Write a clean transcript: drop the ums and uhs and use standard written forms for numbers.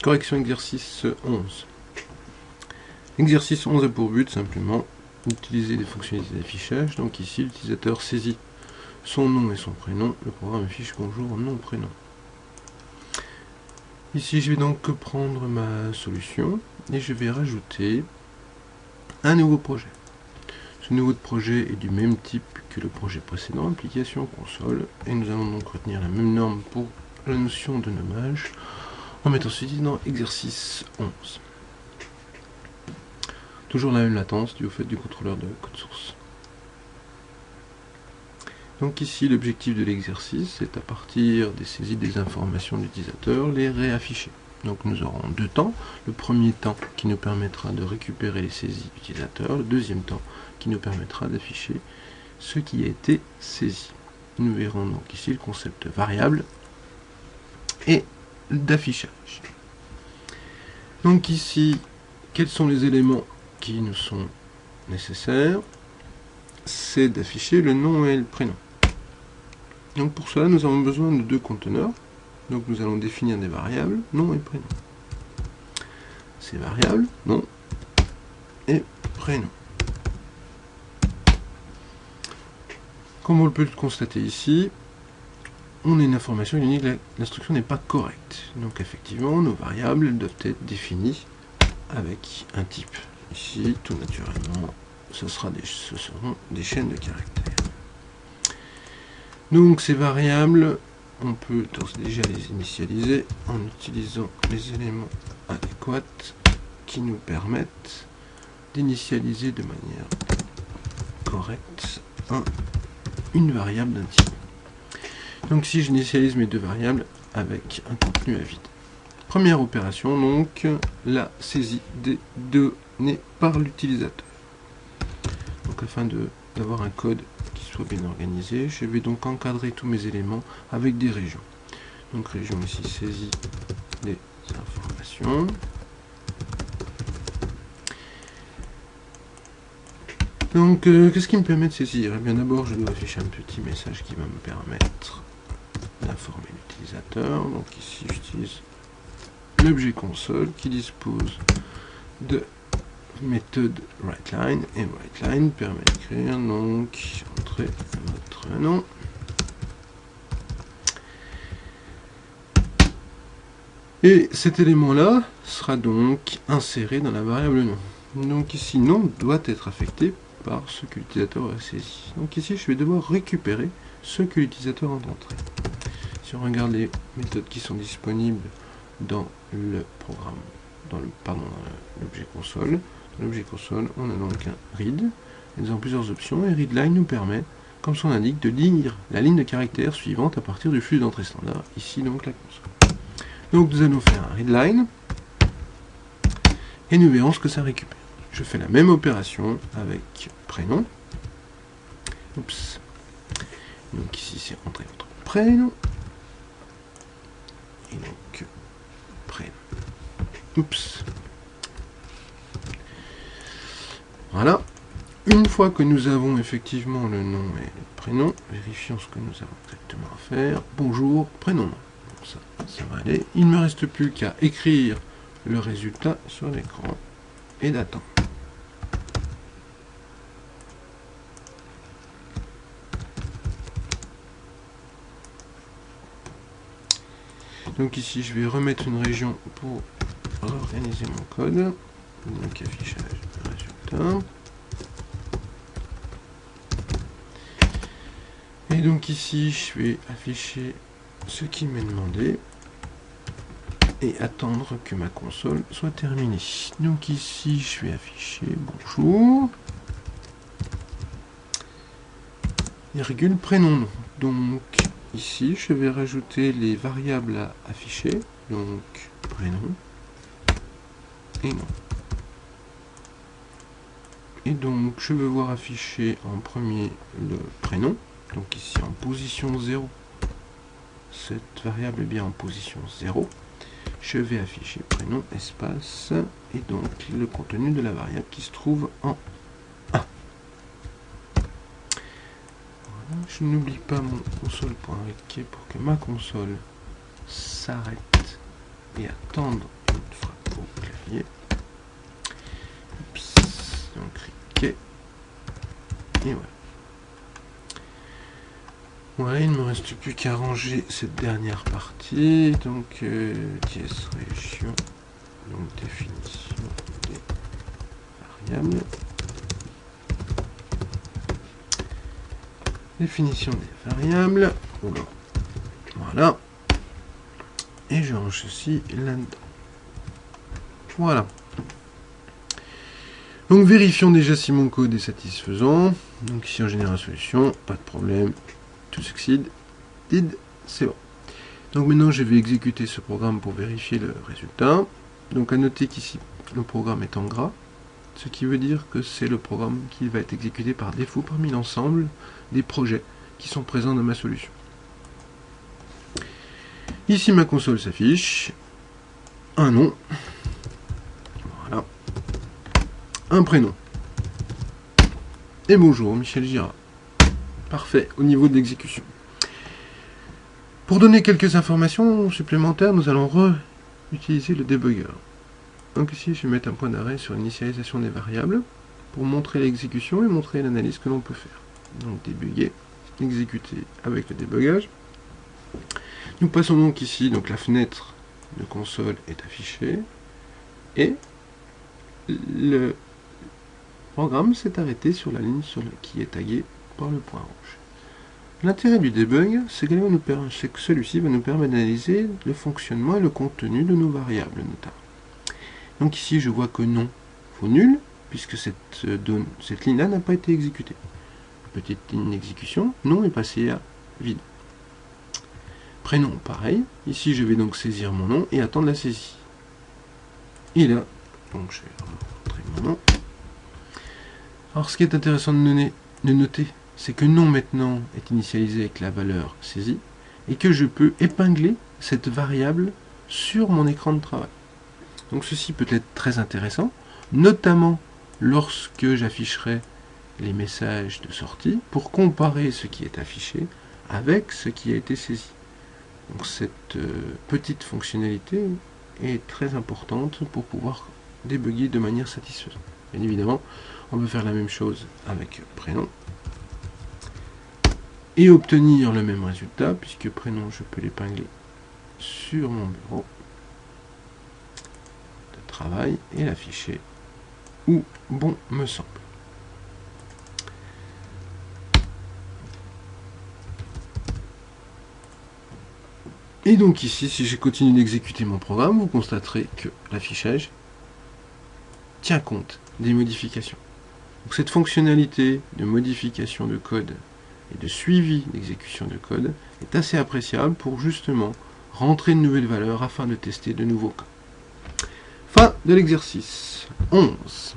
Correction exercice 11. L'exercice 11 a pour but simplement d'utiliser des fonctionnalités d'affichage. Donc ici, l'utilisateur saisit son nom et son prénom. Le programme affiche bonjour, nom, prénom. Ici, je vais donc prendre ma solution et je vais rajouter un nouveau projet. Ce nouveau projet est du même type que le projet précédent, application console, et nous allons donc retenir la même norme pour la notion de nommage en mettant ceci dans exercice 11. Toujours la même latence due au fait du contrôleur de code source. Donc ici, l'objectif de l'exercice est à partir des saisies des informations de l'utilisateur, les réafficher. Donc nous aurons deux temps. Le premier temps qui nous permettra de récupérer les saisies utilisateurs, le deuxième temps qui nous permettra d'afficher ce qui a été saisi. Nous verrons donc ici le concept variable et d'affichage. Donc ici, quels sont les éléments qui nous sont nécessaires? C'est d'afficher le nom et le prénom. Donc pour cela, nous avons besoin de deux conteneurs. Donc nous allons définir des variables, nom et prénom. Ces variables, nom et prénom. Comme on peut le constater ici, on a une information unique, l'instruction n'est pas correcte. Donc effectivement, nos variables doivent être définies avec un type. Ici, tout naturellement, ce seront des chaînes de caractères. Donc ces variables, on peut déjà les initialiser en utilisant les éléments adéquats qui nous permettent d'initialiser de manière correcte une variable d'un type. Donc si j'initialise mes deux variables avec un contenu à vide. Première opération, donc la saisie des données par l'utilisateur. Donc afin d'avoir un code qui soit bien organisé, je vais donc encadrer tous mes éléments avec des régions. Donc région ici, saisie des informations. Donc qu'est-ce qui me permet de saisir? Eh bien d'abord je dois afficher un petit message qui va me permettre d'informer l'utilisateur. Donc ici j'utilise l'objet console qui dispose de méthode writeLine, et writeLine permet d'écrire donc entrer votre nom et cet élément là sera donc inséré dans la variable nom. Donc ici nom doit être affecté par ce que l'utilisateur a saisi. Donc ici je vais devoir récupérer ce que l'utilisateur a entré. Si on regarde les méthodes qui sont disponibles dans le programme, dans l'objet console, dans l'objet console, on a donc un read, et nous avons plusieurs options, et readLine nous permet, comme son indique, de lire la ligne de caractères suivante à partir du flux d'entrée standard, ici donc la console. Donc nous allons faire un readLine, et nous verrons ce que ça récupère. Je fais la même opération avec prénom. Oups. Donc ici c'est entrer votre prénom. Et donc prénom. Oups. Voilà. Une fois que nous avons effectivement le nom et le prénom, vérifions ce que nous avons exactement à faire. Bonjour, prénom. Bon, ça va aller. Il ne me reste plus qu'à écrire le résultat sur l'écran et d'attendre. Donc ici, je vais remettre une région pour organiser mon code. Donc affichage de résultat. Et donc ici, je vais afficher ce qui m'est demandé et attendre que ma console soit terminée. Donc ici, je vais afficher bonjour. Virgule prénom. Donc ici, je vais rajouter les variables à afficher, donc prénom et nom. Et donc, je vais voir afficher en premier le prénom, donc ici en position 0. Cette variable est bien en position 0. Je vais afficher prénom, espace, et donc le contenu de la variable qui se trouve en 1. Je n'oublie pas mon console.requête pour que ma console s'arrête et attende une voyez. Oups. Donc cliquez. Et voilà. Voilà, il ne me reste plus qu'à ranger cette dernière partie. Donc dièse région. Donc définition des variables. Définition des variables. Voilà. Et je range ceci là-dedans. Voilà. Donc vérifions déjà si mon code est satisfaisant. Donc ici on génère la solution, pas de problème. To succeed, did, c'est bon. Donc maintenant je vais exécuter ce programme pour vérifier le résultat. Donc à noter qu'ici le programme est en gras, ce qui veut dire que c'est le programme qui va être exécuté par défaut parmi l'ensemble des projets qui sont présents dans ma solution. Ici ma console s'affiche, un nom, voilà, un prénom, et bonjour Michel Girard. Parfait, au niveau de l'exécution. Pour donner quelques informations supplémentaires, nous allons utiliser le debugger. Donc ici, je vais mettre un point d'arrêt sur l'initialisation des variables pour montrer l'exécution et montrer l'analyse que l'on peut faire. Donc débugger, exécuter avec le débugage. Nous passons donc ici, donc la fenêtre de console est affichée et le programme s'est arrêté sur la ligne qui est taguée par le point rouge. L'intérêt du debug, c'est que celui-ci va nous permettre d'analyser le fonctionnement et le contenu de nos variables notamment. Donc ici, je vois que non vaut nul, puisque cette ligne-là n'a pas été exécutée. Petite ligne d'exécution, non est passé à vide. Prénom, pareil. Ici, je vais donc saisir mon nom et attendre la saisie. Et là, donc je vais rentrer mon nom. Alors, ce qui est intéressant de noter, c'est que nom maintenant est initialisé avec la valeur saisie et que je peux épingler cette variable sur mon écran de travail. Donc ceci peut être très intéressant, notamment lorsque j'afficherai les messages de sortie pour comparer ce qui est affiché avec ce qui a été saisi. Donc cette petite fonctionnalité est très importante pour pouvoir débugger de manière satisfaisante. Bien évidemment, on peut faire la même chose avec prénom et obtenir le même résultat, puisque prénom, je peux l'épingler sur mon bureau de travail et l'afficher où bon me semble. Et donc ici, si je continue d'exécuter mon programme, vous constaterez que l'affichage tient compte des modifications. Donc cette fonctionnalité de modification de code et de suivi d'exécution de code est assez appréciable pour justement rentrer de nouvelles valeurs afin de tester de nouveaux cas. Fin de l'exercice 11.